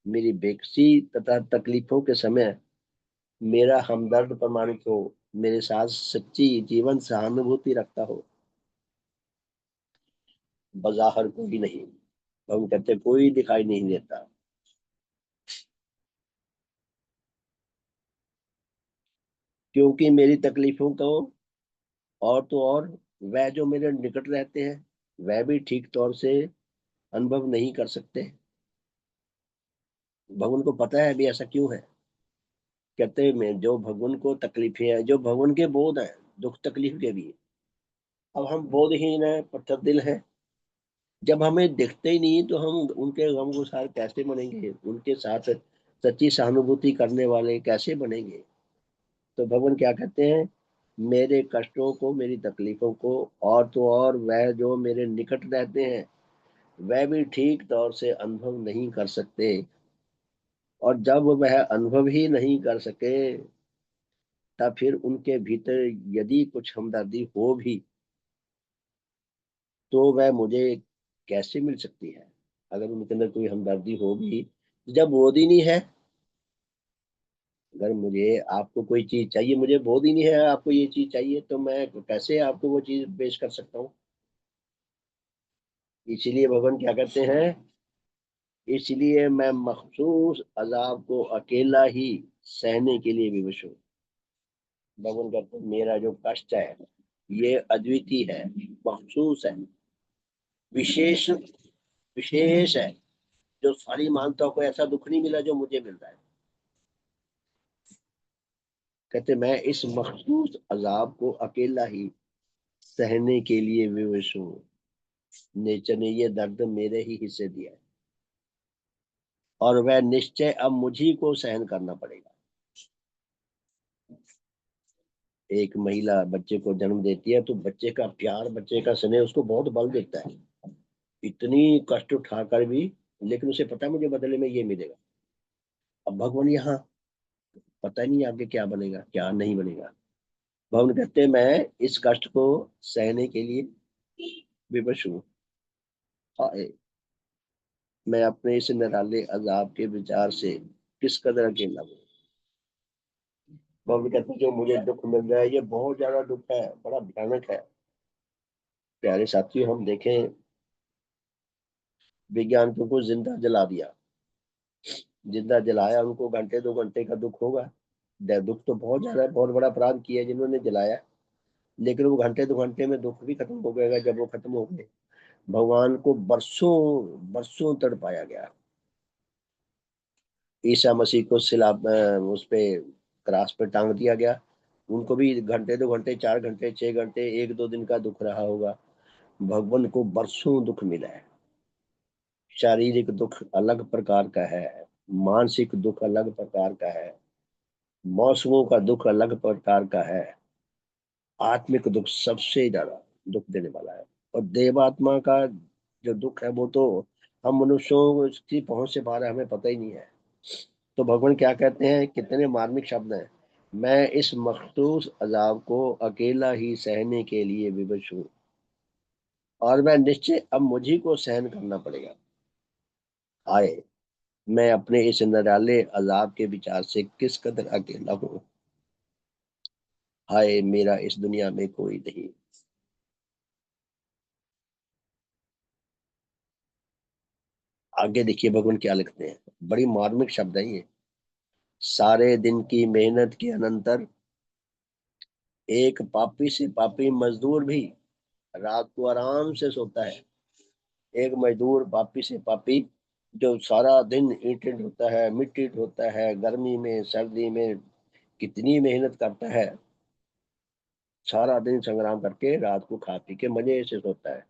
मेरी बेकसी तथा तकलीफों के समय मेरा हमदर्द प्रमाणित हो, मेरे साथ सच्ची जीवन सहानुभूति रखता हो। बज़ाहिर कोई नहीं, हम कहते कोई दिखाई नहीं देता, क्योंकि मेरी तकलीफों को और तो और वह जो मेरे निकट रहते हैं वह भी ठीक तौर से अनुभव नहीं कर सकते। भगवान को पता है अभी ऐसा क्यों है। कहते हैं मैं जो भगवान को तकलीफें हैं, जो भगवान के बोध हैं, दुख तकलीफ के भी, अब हम बोधहीन हैं, पत्थर दिल हैं। जब हमें दिखते ही नहीं तो हम उनके गम गुसार कैसे बनेंगे, उनके साथ सच्ची सहानुभूति करने वाले कैसे बनेंगे। तो भगवान क्या कहते हैं, मेरे कष्टों को, मेरी तकलीफों को और तो और वह जो मेरे निकट रहते हैं वह भी ठीक तौर से अनुभव नहीं कर सकते। और जब वह अनुभव ही नहीं कर सके तब फिर उनके भीतर यदि कुछ हमदर्दी हो भी तो वह मुझे कैसे मिल सकती है? अगर उनके अंदर कोई हमदर्दी हो भी, जब बोध ही नहीं है। अगर मुझे आपको कोई चीज चाहिए, मुझे बोध ही नहीं है आपको ये चीज चाहिए, तो मैं कैसे आपको वो चीज पेश कर सकता हूँ? इसीलिए भगवान क्या कहते हैं, इसलिए मैं मखसूस अजाब को अकेला ही सहने के लिए विवश हूँ। भगवान कहते हैं मेरा जो कष्ट है ये अद्वितीय है, मखसूस है, विशेष विशेष है। जो सारी मानवता को ऐसा दुख नहीं मिला जो मुझे मिल रहा है। कहते मैं इस मखसूस अजाब को अकेला ही सहने के लिए विवश हूँ। नेचर ने ये दर्द मेरे ही हिस्से दिया है और वह निश्चय अब मुझी को सहन करना पड़ेगा। एक महिला बच्चे को जन्म देती है तो बच्चे का प्यार, बच्चे का स्नेह उसको बहुत बल देता है, इतनी कष्ट उठाकर भी। लेकिन उसे पता है मुझे बदले में ये मिलेगा। अब भगवान यहाँ पता ही नहीं आगे क्या बनेगा क्या नहीं बनेगा। भगवान कहते हैं मैं इस कष्ट को सहने के लिए विवश हूँ। हाय, मैं अपने इस निराले अजाब के विचार से किस कदर अकेला हूँ। भगवान कहते हैं जो मुझे दुख मिल रहा है ये बहुत ज्यादा दुख है, बड़ा भयानक है। प्यारे साथियों, हम देखें वैज्ञानिकों को जिंदा जला दिया, जिंदा जलाया, उनको घंटे 2 घंटे का दुख होगा। दुख तो बहुत ज्यादा है, बहुत बड़ा अपराध किया है जिन्होंने जलाया। लेकिन वो घंटे 2 घंटे में दुख भी खत्म हो गएगा। जब वो खत्म हो गए, भगवान को बरसों बरसों तड़पाया गया। ईसा मसीह को उस पे क्रास पे टांग दिया गया। उनको भी घंटे 2 घंटे 4 घंटे 6 घंटे 1 2 दिन का दुख रहा होगा। भगवान को बरसों दुख मिला है। शारीरिक दुख अलग प्रकार का है, मानसिक दुख अलग प्रकार का है, मौसमों का दुख अलग प्रकार का है, आत्मिक दुख सबसे ज्यादा दुख देने वाला है। और देवात्मा का जो दुख है वो तो हम मनुष्यों की पहुंच से बाहर है, हमें पता ही नहीं है। तो भगवान क्या कहते हैं, कितने मार्मिक शब्द हैं, मैं इस मखसूस अजाब को अकेला ही सहने के लिए विवश हूँ और मैं निश्चय अब मुझी को सहन करना पड़ेगा। आए, मैं अपने इस निराले अजाब के विचार से किस कदर अकेला हूँ। हाय, मेरा इस दुनिया में कोई नहीं। आगे देखिए भगवान क्या लिखते हैं, बड़ी मार्मिक शब्द है ये। सारे दिन की मेहनत के अनंतर एक पापी से पापी मजदूर भी रात को आराम से सोता है। एक मजदूर पापी से पापी जो सारा दिन ईंट होता है, मिट्टी होता है, गर्मी में सर्दी में कितनी मेहनत करता है, सारा दिन संग्राम करके रात को खा पी के मजे से सोता है।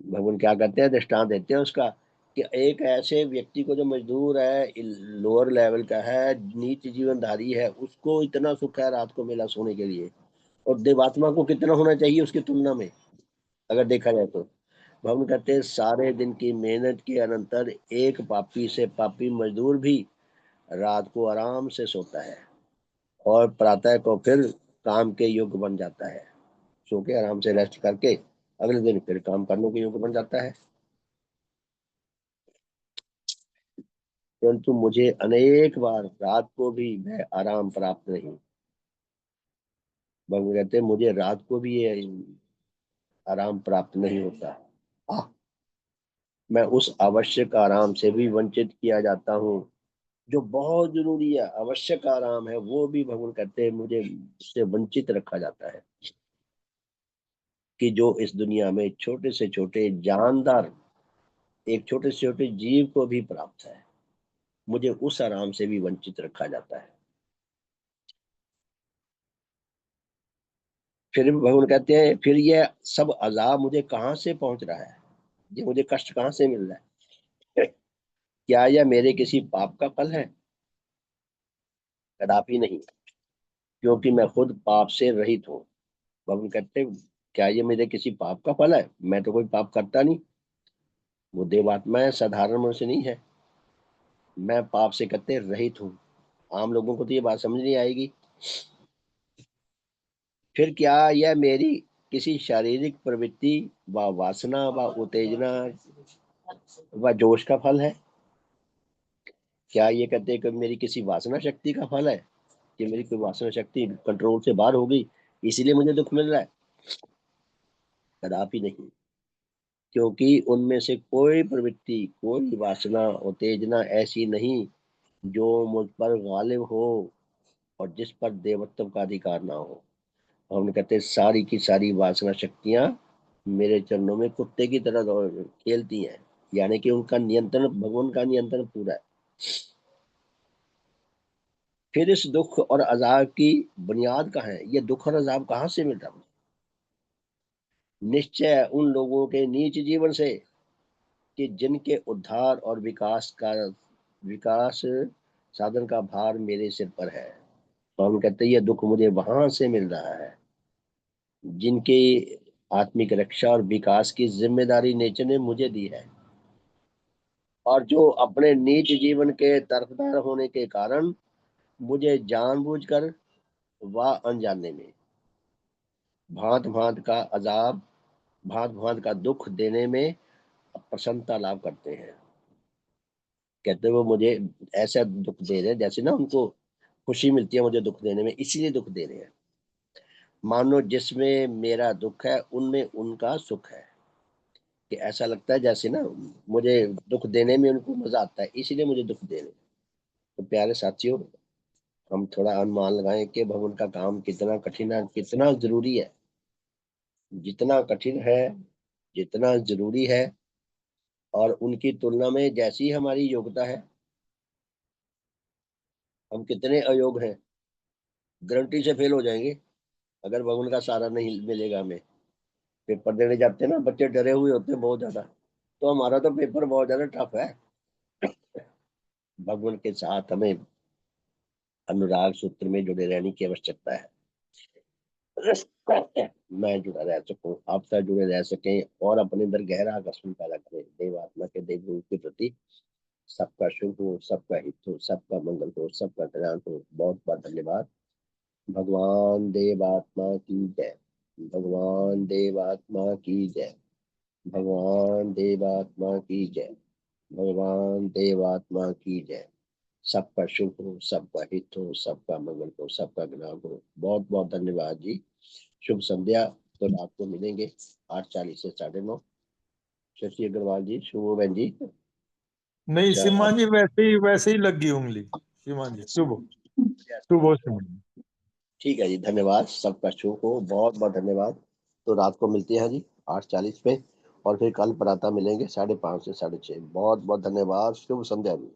भगवान क्या करते हैं, दृष्टांत देते हैं उसका, कि एक ऐसे व्यक्ति को जो मजदूर है, लोअर लेवल का है, नीच जीवनधारी है, उसको इतना सुख है रात को मिला सोने के लिए। और देवात्मा को कितना होना चाहिए उसकी तुलना में, अगर देखा जाए तो। भगवान कहते हैं सारे दिन की मेहनत के अनंतर एक पापी से पापी मजदूर भी रात को आराम से सोता है और प्रातः को फिर काम के योग्य बन जाता है। सो के आराम से रेस्ट करके अगले दिन फिर काम करने के योग्य बन जाता है। परंतु मुझे अनेक बार रात को भी वह आराम प्राप्त नहीं। भगवान कहते हैं मुझे रात को भी ये आराम प्राप्त नहीं होता। आ, मैं उस आवश्यक आराम से भी वंचित किया जाता हूँ जो बहुत जरूरी है। आवश्यक आराम है वो भी भगवान कहते हैं मुझे उससे वंचित रखा जाता है, कि जो इस दुनिया में छोटे से छोटे जानदार, एक छोटे से छोटे जीव को भी प्राप्त है, मुझे उस आराम से भी वंचित रखा जाता है। फिर भगवान कहते हैं फिर ये सब अजाब मुझे कहाँ से पहुंच रहा है, ये मुझे कष्ट कहाँ से मिल रहा है? क्या यह मेरे किसी पाप का फल है? कदापि नहीं, क्योंकि मैं खुद पाप से रहित हूँ। भगवान कहते हैं क्या ये मेरे किसी पाप का फल है? मैं तो कोई पाप करता नहीं। वो देवात्मा है, साधारण मनुष्य नहीं है। मैं पाप से कहते रहित हूँ। आम लोगों को तो ये बात समझ नहीं आएगी। फिर क्या यह मेरी किसी शारीरिक प्रवृत्ति व वासना व उत्तेजना व जोश का फल है? क्या ये कहते हैं कि मेरी किसी वासना शक्ति का फल है कि मेरी कोई वासना शक्ति कंट्रोल से बाहर हो गई इसीलिए मुझे दुख मिल रहा है? कदापि नहीं। क्योंकि उनमें से कोई प्रवृत्ति, कोई वासना उत्तेजना ऐसी नहीं जो मुझ पर गालिब हो और जिस पर देवत्व का अधिकार ना हो। हम कहते हैं सारी की सारी वासना शक्तियां मेरे चरणों में कुत्ते की तरह खेलती हैं, यानी कि उनका नियंत्रण, भगवान का नियंत्रण पूरा है। फिर इस दुख और अजाब की बुनियाद कहाँ है? ये दुख और अजाब कहाँ से मिल रहा है? निश्चय उन लोगों के नीच जीवन से कि जिनके उद्धार और विकास साधन का भार मेरे सिर पर है। तो हम कहते हैं ये दुख मुझे वहां से मिल रहा है जिनकी आत्मिक रक्षा और विकास की जिम्मेदारी नेचर ने मुझे दी है, और जो अपने नीच जीवन के तरफदार होने के कारण मुझे जानबूझकर व अनजाने में भांत भांत का अजाब, भांत भांत का दुख देने में प्रसन्नता लाभ करते हैं। कहते हैं वो मुझे ऐसा दुख दे रहे हैं जैसे ना उनको खुशी मिलती है मुझे दुख देने में, इसीलिए दुख दे रहे हैं। मानो जिसमें मेरा दुख है उनमें उनका सुख है, कि ऐसा लगता है जैसे ना मुझे दुख देने में उनको मजा आता है, इसीलिए मुझे दुख दे रहे हैं। तो प्यारे साथियों, हम थोड़ा अनुमान लगाएं कि भगवान का काम कितना कठिन है, कितना जरूरी है। जितना कठिन है, जितना जरूरी है, और उनकी तुलना में जैसी हमारी योग्यता है, हम कितने अयोग्य हैं, गारंटी से फेल हो जाएंगे अगर भगवान का सहारा नहीं मिलेगा हमें। पेपर देने जाते हैं ना, बच्चे डरे हुए होते हैं बहुत ज्यादा, तो हमारा तो पेपर बहुत ज्यादा टफ है। भगवान के साथ हमें अनुराग सूत्र में जुड़े रहने की आवश्यकता है। मैं जुड़ा रह सकूं, आप साथ जुड़े रह सकें और अपने अंदर गहरा आकर्षण पैदा करें देव आत्मा के देव रूप के प्रति। सबका शुभ हो, सबका हित हो, सबका मंगल हो, सबका कल्याण हो। बहुत बहुत धन्यवाद। भगवान देव आत्मा की जय। भगवान देव आत्मा की जय। भगवान देव आत्मा की जय। भगवान देव आत्मा की जय। सबका शुभ हो, सबका हित हो, सबका मंगल हो, सबका कल्याण हो। बहुत बहुत धन्यवाद जी। शुभ संध्या। तो रात को मिलेंगे 8:40 से 9:30। शशि अग्रवाल जी, शुभ हो बहन जी। नहीं अच्छा सीमा आप जी, वैसे ही लग गई उंगली। सीमा जी शुभ, शुभ हो सीमा जी। ठीक है जी, धन्यवाद। सबका शुभ हो, बहुत बहुत धन्यवाद। तो रात को मिलते हैं जी 8:40 पे, और फिर कल प्रातः मिलेंगे 5:30 से 6:30। बहुत बहुत धन्यवाद। शुभ संध्या जी।